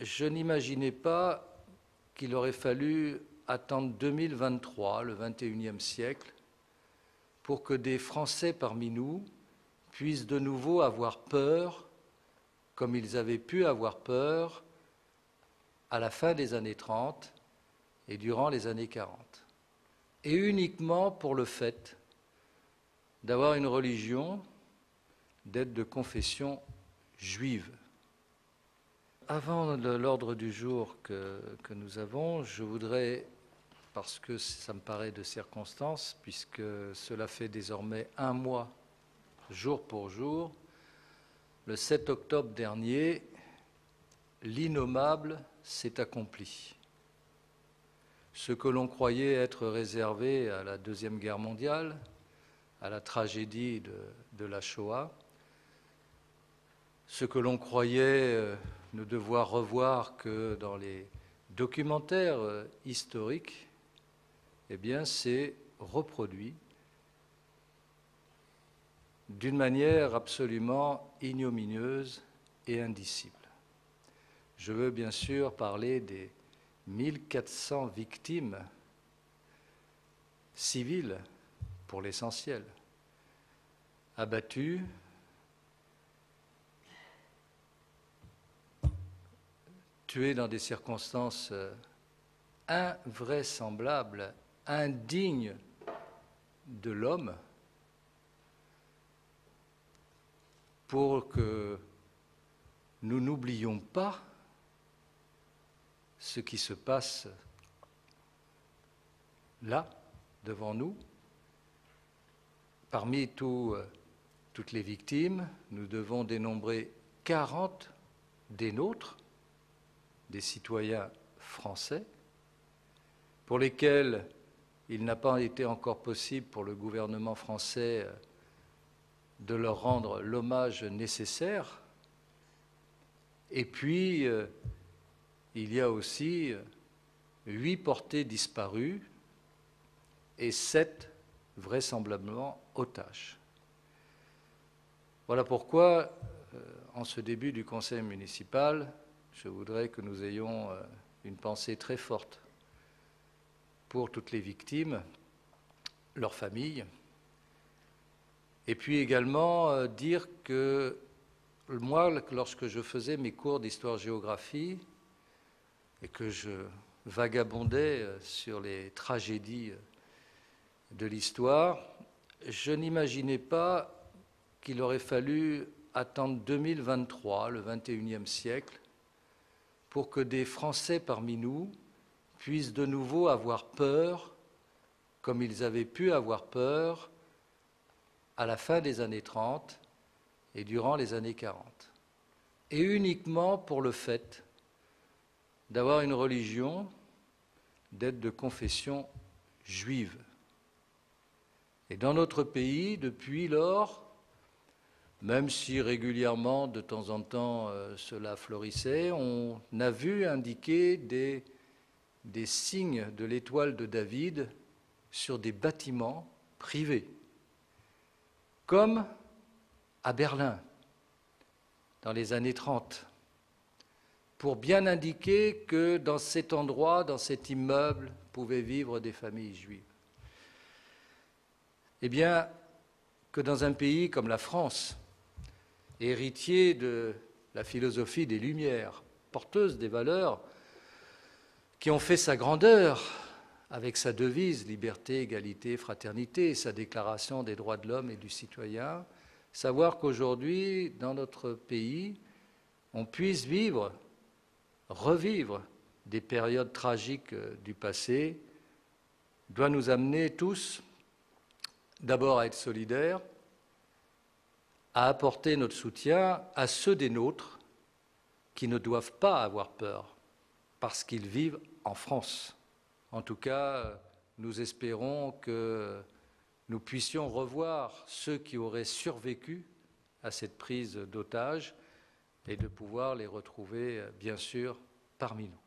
je n'imaginais pas qu'il aurait fallu attendre 2023, le XXIe siècle, pour que des Français parmi nous puissent de nouveau avoir peur, comme ils avaient pu avoir peur à la fin des années 30 et durant les années 40. Et uniquement pour le fait d'avoir une religion, d'être de confession juive. Avant l'ordre du jour que nous avons, je voudrais, parce que ça me paraît de circonstance, puisque cela fait désormais un mois, jour pour jour, le 7 octobre dernier, l'innommable s'est accompli. Ce que l'on croyait être réservé à la Deuxième Guerre mondiale, à la tragédie de la Shoah, ce que l'on croyait ne devoir revoir que dans les documentaires historiques, eh bien, c'est reproduit d'une manière absolument ignominieuse et indicible. Je veux bien sûr parler des 1400 victimes civiles, pour l'essentiel, abattues, tuées dans des circonstances invraisemblables, indignes de l'homme, pour que nous n'oublions pas ce qui se passe là, devant nous. Parmi toutes les victimes, nous devons dénombrer 40 des nôtres, des citoyens français, pour lesquels il n'a pas été encore possible pour le gouvernement français de leur rendre l'hommage nécessaire. Et puis, il y a aussi 8 portés disparus et 7 vraisemblablement otages. Voilà pourquoi, en ce début du conseil municipal, je voudrais que nous ayons une pensée très forte pour toutes les victimes, leurs familles, et puis également dire que moi, lorsque je faisais mes cours d'histoire-géographie et que je vagabondais sur les tragédies de l'histoire, je n'imaginais pas qu'il aurait fallu attendre 2023, le XXIe siècle, pour que des Français parmi nous puissent de nouveau avoir peur, comme ils avaient pu avoir peur à la fin des années 30 et durant les années 40. Et uniquement pour le fait d'avoir une religion, d'être de confession juive. Et dans notre pays, depuis lors, même si régulièrement, de temps en temps, cela florissait, on a vu indiquer des signes de l'étoile de David sur des bâtiments privés, comme à Berlin, dans les années 30, pour bien indiquer que dans cet endroit, dans cet immeuble, pouvaient vivre des familles juives. Eh bien, que dans un pays comme la France, héritier de la philosophie des Lumières, porteuse des valeurs qui ont fait sa grandeur avec sa devise « Liberté, égalité, fraternité » et sa déclaration des droits de l'homme et du citoyen, savoir qu'aujourd'hui, dans notre pays, on puisse revivre des périodes tragiques du passé, doit nous amener tous, d'abord à être solidaires, à apporter notre soutien à ceux des nôtres qui ne doivent pas avoir peur, parce qu'ils vivent en France. En tout cas, nous espérons que nous puissions revoir ceux qui auraient survécu à cette prise d'otages et de pouvoir les retrouver, bien sûr, parmi nous.